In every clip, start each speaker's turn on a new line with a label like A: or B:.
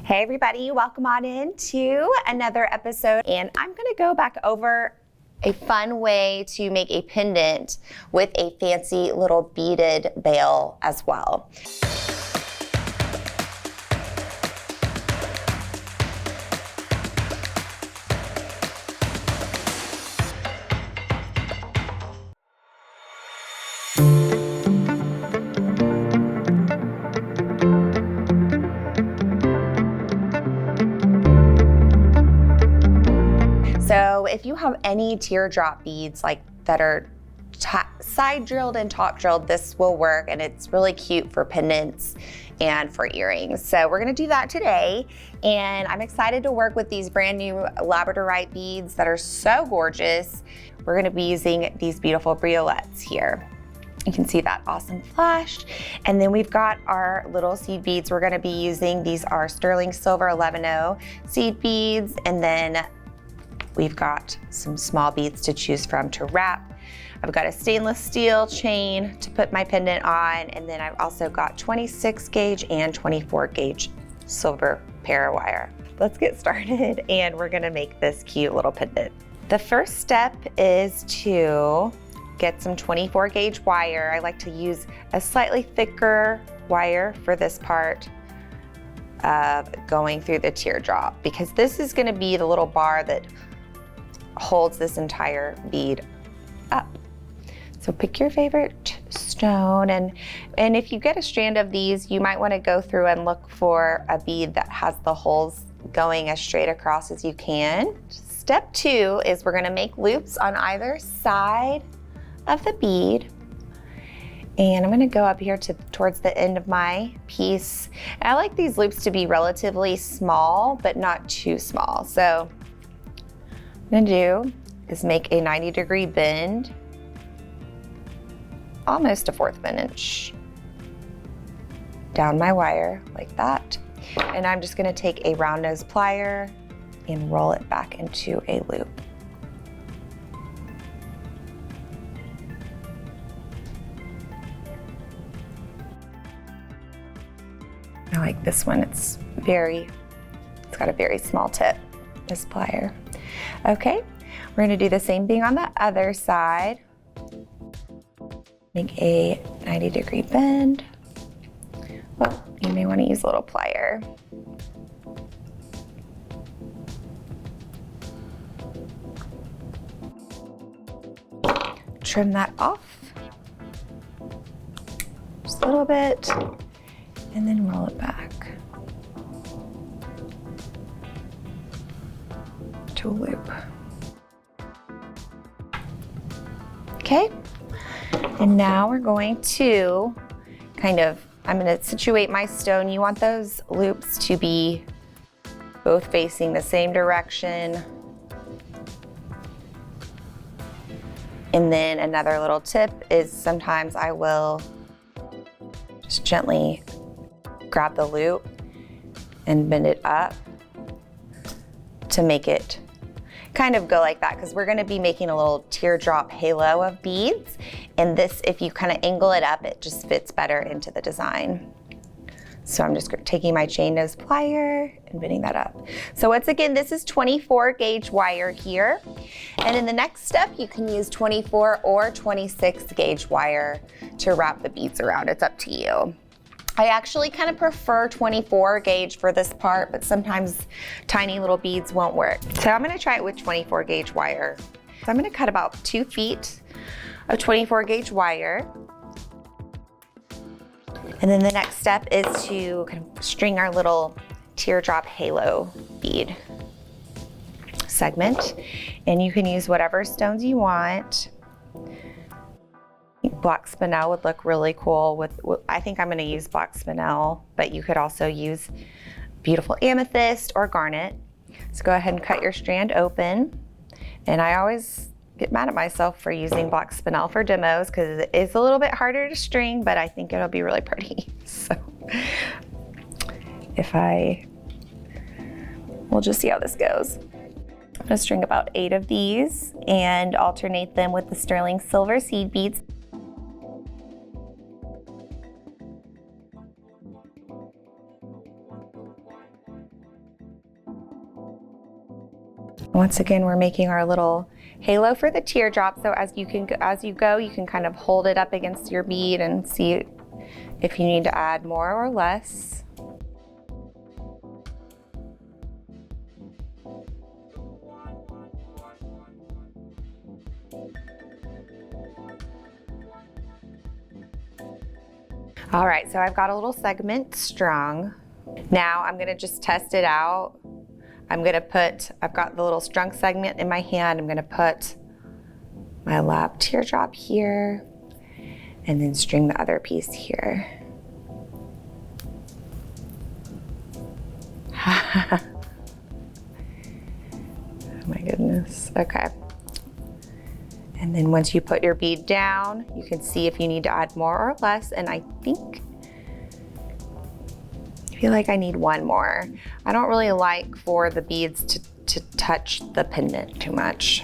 A: Hey everybody, welcome on in to another episode, and I'm gonna go back over a fun way to make a pendant with a fancy little beaded bail as well. So if you have any teardrop beads like that are side drilled and top drilled, this will work, and it's really cute for pendants and for earrings. So we're gonna do that today, and I'm excited to work with these brand new Labradorite beads that are so gorgeous. We're gonna be using these beautiful briolettes here. You can see that awesome flash. And then we've got our little seed beads we're gonna be using. These are sterling silver 11-0 seed beads, and then we've got some small beads to choose from to wrap. I've got a stainless steel chain to put my pendant on, and then I've also got 26 gauge and 24 gauge silver parawire. Let's get started, and we're gonna make this cute little pendant. The first step is to get some 24 gauge wire. I like to use a slightly thicker wire for this part of going through the teardrop, because this is gonna be the little bar that holds this entire bead up. So pick your favorite stone, and if you get a strand of these, you might want to go through and look for a bead that has the holes going as straight across as you can. Step 2 is we're going to make loops on either side of the bead, and I'm going to go up here towards the end of my piece. And I like these loops to be relatively small, but not too small. So what I'm gonna do is make a 90-degree bend, almost a 1/4 of an inch down my wire like that. And I'm just gonna take a round nose plier and roll it back into a loop. I like this one, it's got a very small tip, this plier. Okay, we're gonna do the same thing on the other side. Make a 90-degree bend. Well, you may want to use a little plier. Trim that off just a little bit, and then roll it back to a loop. Okay, and now we're going to I'm going to situate my stone. You want those loops to be both facing the same direction. And then another little tip is sometimes I will just gently grab the loop and bend it up to make it kind of go like that, because we're going to be making a little teardrop halo of beads, and this, if you kind of angle it up, it just fits better into the design. So I'm just taking my chain nose plier and bending that up. So once again, this is 24 gauge wire here, and in the next step you can use 24 or 26 gauge wire to wrap the beads around. It's up to you. I actually kind of prefer 24 gauge for this part, but sometimes tiny little beads won't work. So I'm gonna try it with 24 gauge wire. So I'm gonna cut about 2 feet of 24 gauge wire. And then the next step is to kind of string our little teardrop halo bead segment. And you can use whatever stones you want. Black spinel would look really cool with, I think I'm gonna use black spinel, but you could also use beautiful amethyst or garnet. So go ahead and cut your strand open. And I always get mad at myself for using black spinel for demos, because it is a little bit harder to string, but I think it'll be really pretty. So we'll just see how this goes. I'm gonna string about 8 of these and alternate them with the sterling silver seed beads. Once again, we're making our little halo for the teardrop. So as you go, you can kind of hold it up against your bead and see if you need to add more or less. All right, so I've got a little segment strung. Now I'm gonna just test it out. I've got the little strung segment in my hand. I'm gonna put my lab teardrop here and then string the other piece here. Oh my goodness, okay. And then once you put your bead down, you can see if you need to add more or less, and I feel like I need one more. I don't really like for the beads to touch the pendant too much.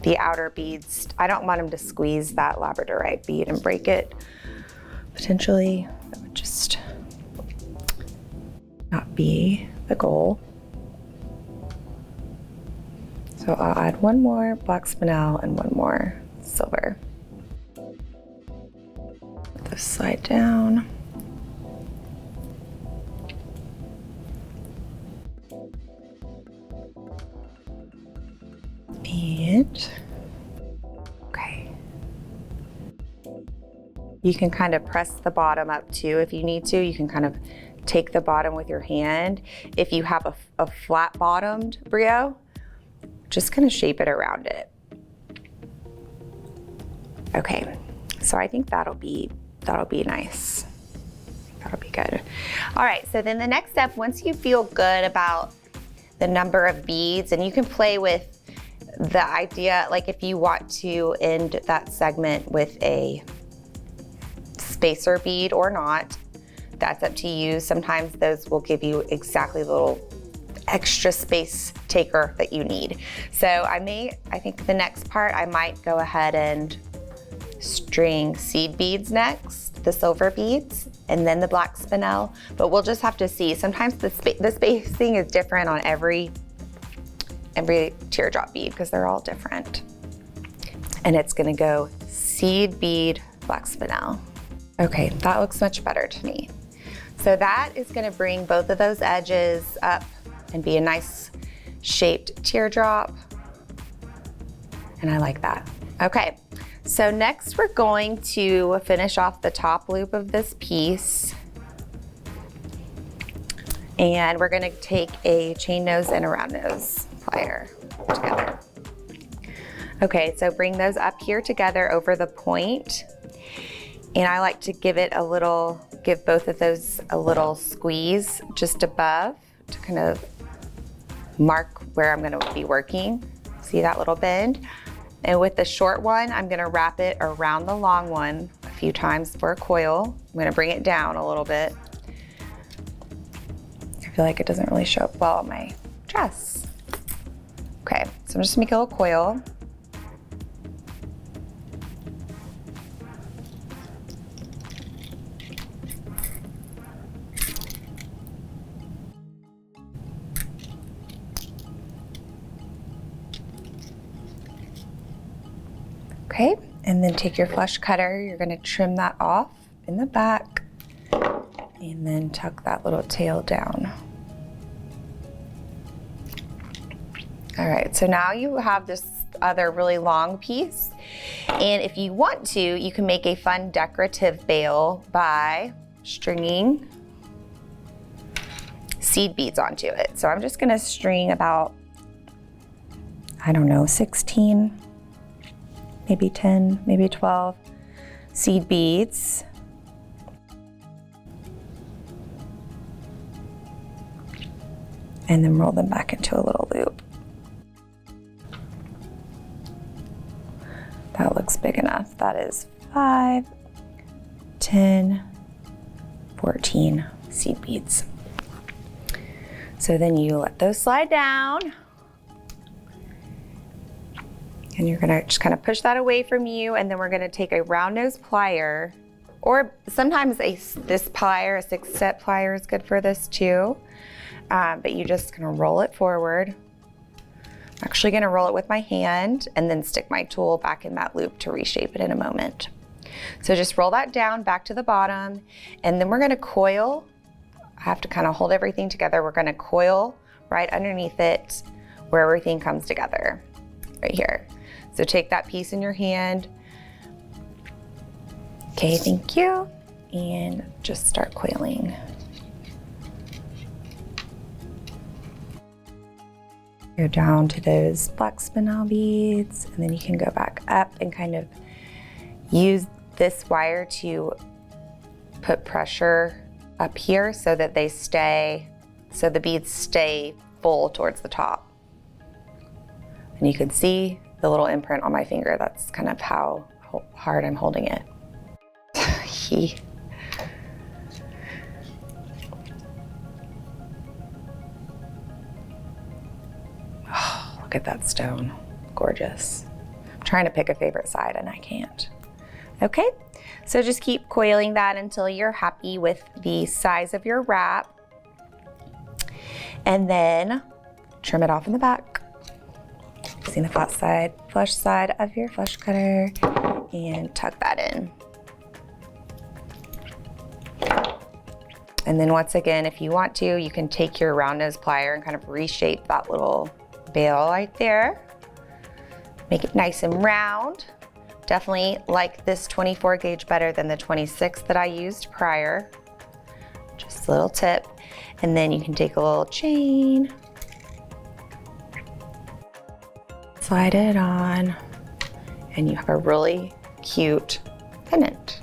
A: The outer beads, I don't want them to squeeze that Labradorite bead and break it. Potentially, that would just not be the goal. So I'll add one more black spinel and one more silver. Let this slide down. And, okay. You can kind of press the bottom up too if you need to. You can kind of take the bottom with your hand. If you have a flat bottomed brio, just kind of shape it around it. Okay, so I think that'll be nice. That'll be good. All right, so then the next step, once you feel good about the number of beads, and you can play with the idea, like if you want to end that segment with a spacer bead or not, that's up to you. Sometimes those will give you exactly the little extra space taker that you need. So I think the next part, I might go ahead and string seed beads next, the silver beads, and then the black spinel, but we'll just have to see. Sometimes the spacing is different on every teardrop bead because they're all different. And it's gonna go seed bead, black spinel. Okay, that looks much better to me. So that is gonna bring both of those edges up and be a nice shaped teardrop. And I like that. Okay, so next we're going to finish off the top loop of this piece. And we're gonna take a chain nose and a round nose plier together. Okay, so bring those up here together over the point. And I like to give both of those a little squeeze just above to kind of mark where I'm gonna be working. See that little bend? And with the short one, I'm gonna wrap it around the long one a few times for a coil. I'm gonna bring it down a little bit. I feel like it doesn't really show up well on my dress. Okay, so I'm just gonna make a little coil. Okay, and then take your flush cutter. You're gonna trim that off in the back and then tuck that little tail down. All right, so now you have this other really long piece. And if you want to, you can make a fun decorative veil by stringing seed beads onto it. So I'm just gonna string about, I don't know, 16, maybe 10, maybe 12 seed beads. And then roll them back into a little loop. That looks big enough. That is 5, 10, 14 seed beads. So then you let those slide down. And you're gonna just kind of push that away from you, and then we're gonna take a round nose plier, or sometimes this plier, a 6-step plier is good for this too. But you just gonna roll it forward. actually gonna roll it with my hand and then stick my tool back in that loop to reshape it in a moment. So just roll that down back to the bottom, and then we're gonna coil. I have to kind of hold everything together. We're gonna coil right underneath it where everything comes together, right here. So take that piece in your hand. Okay, thank you. And just start coiling. Go down to those black spinel beads, and then you can go back up and kind of use this wire to put pressure up here so that they stay, so the beads stay full towards the top. And you can see the little imprint on my finger. That's kind of how hard I'm holding it. Oh, look at that stone, gorgeous. I'm trying to pick a favorite side and I can't. Okay, so just keep coiling that until you're happy with the size of your wrap. And then trim it off in the back. Using the flush side of your flush cutter, and tuck that in. And then once again, if you want to, you can take your round nose plier and kind of reshape that little bail right there. Make it nice and round. Definitely like this 24 gauge better than the 26 that I used prior. Just a little tip. And then you can take a little chain, slide it on, and you have a really cute pendant.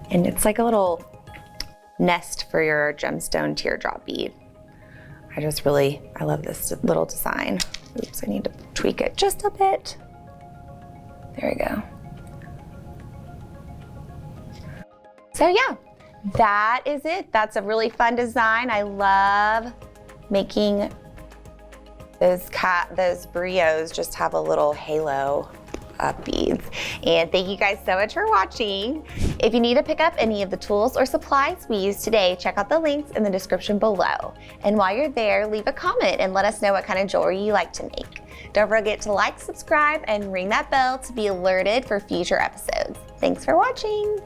A: And it's like a little nest for your gemstone teardrop bead. I love this little design. Oops, I need to tweak it just a bit. There we go. So yeah, that is it. That's a really fun design. I love making those brios just have a little halo of beads. And thank you guys so much for watching. If you need to pick up any of the tools or supplies we used today, check out the links in the description below. And while you're there, leave a comment and let us know what kind of jewelry you like to make. Don't forget to like, subscribe, and ring that bell to be alerted for future episodes. Thanks for watching.